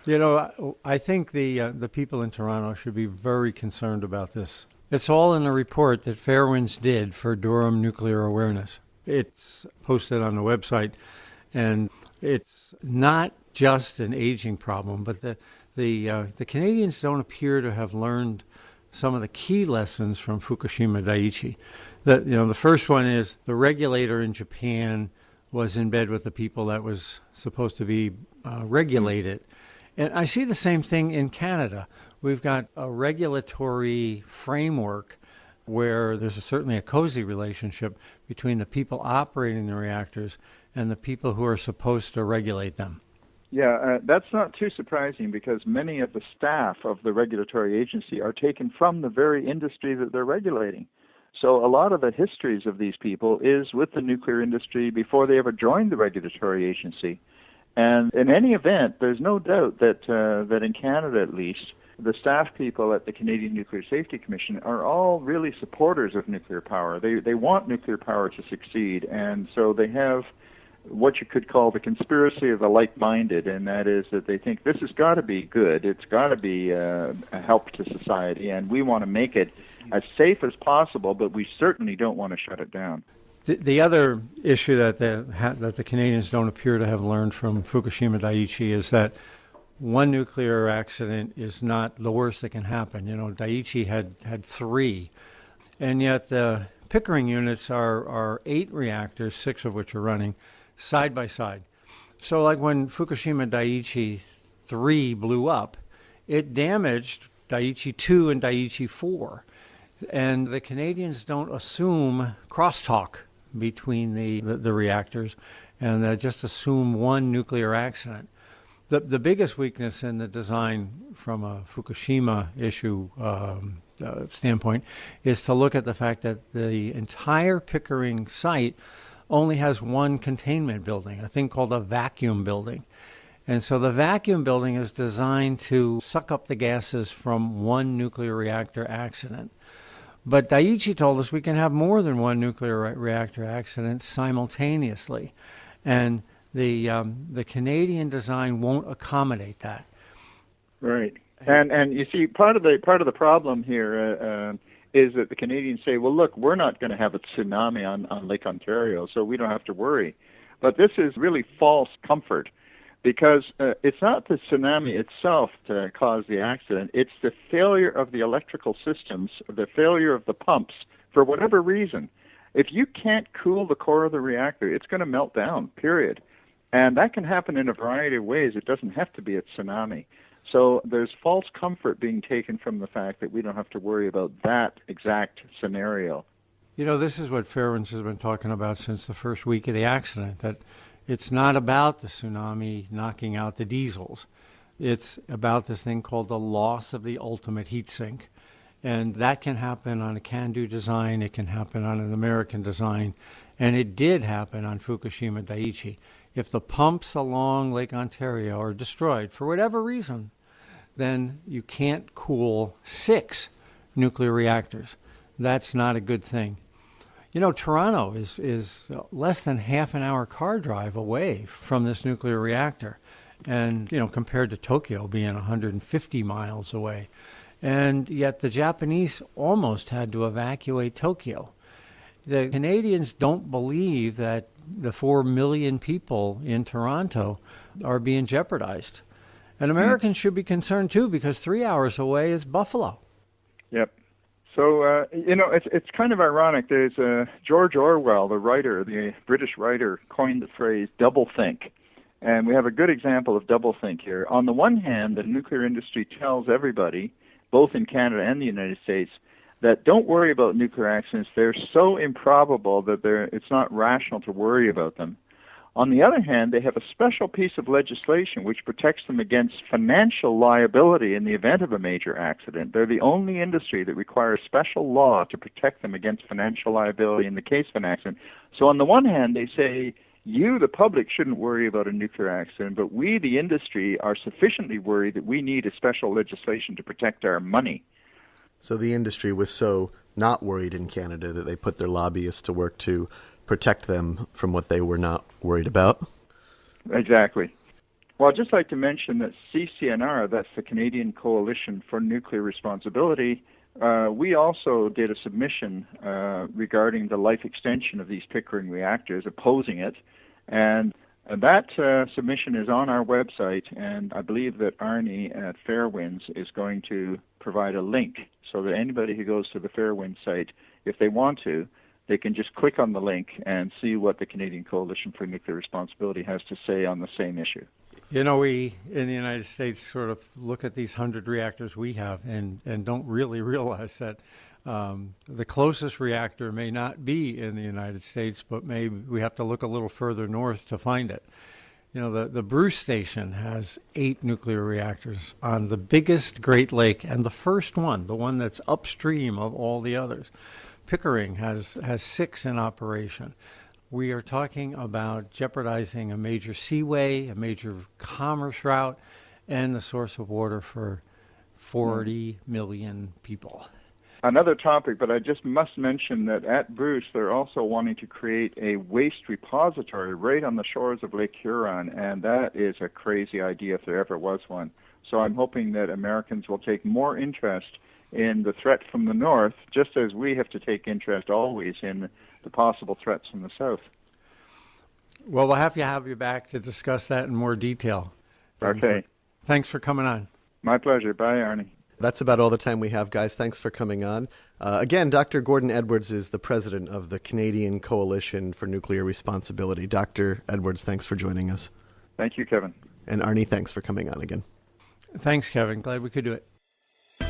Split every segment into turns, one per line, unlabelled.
I think the people in Toronto should be very concerned about this. It's all in a report that Fairewinds did for Durham Nuclear Awareness. It's posted on the website, and it's not just an aging problem, but the Canadians don't appear to have learned some of the key lessons from Fukushima Daiichi. The first one is the regulator in Japan was in bed with the people that was supposed to be regulated. And I see the same thing in Canada. We've got a regulatory framework where there's certainly a cozy relationship between the people operating the reactors and the people who are supposed to regulate them.
Yeah, that's not too surprising because many of the staff of the regulatory agency are taken from the very industry that they're regulating. So a lot of the histories of these people is with the nuclear industry before they ever joined the regulatory agency. And in any event, there's no doubt that in Canada at least, the staff people at the Canadian Nuclear Safety Commission are all really supporters of nuclear power. They want nuclear power to succeed, and so they have what you could call the conspiracy of the like-minded, and that is that they think this has got to be good, it's got to be a help to society, and we want to make it as safe as possible, but we certainly don't want to shut it down.
The other issue that the Canadians don't appear to have learned from Fukushima Daiichi is that one nuclear accident is not the worst that can happen. Daiichi had 3, and yet the Pickering units are 8 reactors, 6 of which are running, side by side. So like when Fukushima Daiichi 3 blew up, it damaged Daiichi 2 and Daiichi 4. And the Canadians don't assume crosstalk between the reactors and just assume one nuclear accident. The biggest weakness in the design from a Fukushima issue standpoint is to look at the fact that the entire Pickering site only has one containment building, a thing called a vacuum building. And so the vacuum building is designed to suck up the gases from one nuclear reactor accident. But Daiichi told us we can have more than one nuclear reactor accident simultaneously. And the Canadian design won't accommodate that.
Right. And you see, part of the problem here is that the Canadians say, well, look, we're not going to have a tsunami on Lake Ontario, so we don't have to worry. But this is really false comfort, because it's not the tsunami itself to cause the accident. It's the failure of the electrical systems, the failure of the pumps, for whatever reason. If you can't cool the core of the reactor, it's going to melt down, period. And that can happen in a variety of ways. It doesn't have to be a tsunami. So there's false comfort being taken from the fact that we don't have to worry about that exact scenario.
This is what Fairewinds has been talking about since the first week of the accident, that it's not about the tsunami knocking out the diesels. It's about this thing called the loss of the ultimate heat sink. And that can happen on a CANDU design. It can happen on an American design. And it did happen on Fukushima Daiichi. If the pumps along Lake Ontario are destroyed for whatever reason, then you can't cool 6 nuclear reactors. That's not a good thing. Toronto is less than half an hour car drive away from this nuclear reactor. And, compared to Tokyo being 150 miles away. And yet the Japanese almost had to evacuate Tokyo. The Canadians don't believe that the 4 million people in Toronto are being jeopardized. And Americans should be concerned too, because 3 hours away is Buffalo.
Yep. So, it's kind of ironic. There's George Orwell, the writer, the British writer, coined the phrase doublethink. And we have a good example of doublethink here. On the one hand, the nuclear industry tells everybody, both in Canada and the United States, that don't worry about nuclear accidents. They're so improbable that it's not rational to worry about them. On the other hand, they have a special piece of legislation which protects them against financial liability in the event of a major accident. They're the only industry that requires special law to protect them against financial liability in the case of an accident. So on the one hand, they say, you, the public, shouldn't worry about a nuclear accident, but we, the industry, are sufficiently worried that we need a special legislation to protect our money.
So the industry was so not worried in Canada that they put their lobbyists to work to protect them from what they were not worried about?
Exactly. Well, I'd just like to mention that CCNR, that's the Canadian Coalition for Nuclear Responsibility, we also did a submission regarding the life extension of these Pickering reactors, opposing it. And that submission is on our website, and I believe that Arnie at Fairewinds is going to provide a link so that anybody who goes to the Fairewinds site, if they want to, they can just click on the link and see what the Canadian Coalition for Nuclear Responsibility has to say on the same issue.
You know, we in the United States sort of look at these 100 reactors we have and don't really realize that the closest reactor may not be in the United States, but maybe we have to look a little further north to find it. You know, the Bruce Station has 8 nuclear reactors on the biggest Great Lake, and the first one, the one that's upstream of all the others. Pickering has 6 in operation. We are talking about jeopardizing a major seaway, a major commerce route, and the source of water for 40 million people.
Another topic, but I just must mention that at Bruce, they're also wanting to create a waste repository right on the shores of Lake Huron, and that is a crazy idea if there ever was one. So I'm hoping that Americans will take more interest in the threat from the north, just as we have to take interest always in the possible threats from the south.
Well, we'll have you back to discuss that in more detail.
Okay.
Thanks for coming on.
My pleasure. Bye, Arnie.
That's about all the time we have, guys. Thanks for coming on. Again, Dr. Gordon Edwards is the president of the Canadian Coalition for Nuclear Responsibility. Dr. Edwards, thanks for joining us.
Thank you, Kevin.
And Arnie, thanks for coming on again.
Thanks, Kevin. Glad we could do it.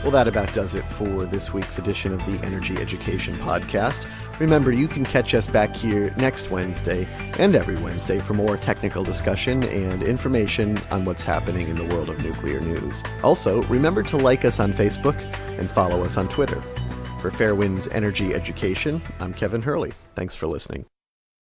Well, that about does it for this week's edition of the Energy Education Podcast. Remember, you can catch us back here next Wednesday and every Wednesday for more technical discussion and information on what's happening in the world of nuclear news. Also, remember to like us on Facebook and follow us on Twitter. For Fairewinds Energy Education, I'm Kevin Hurley. Thanks for listening.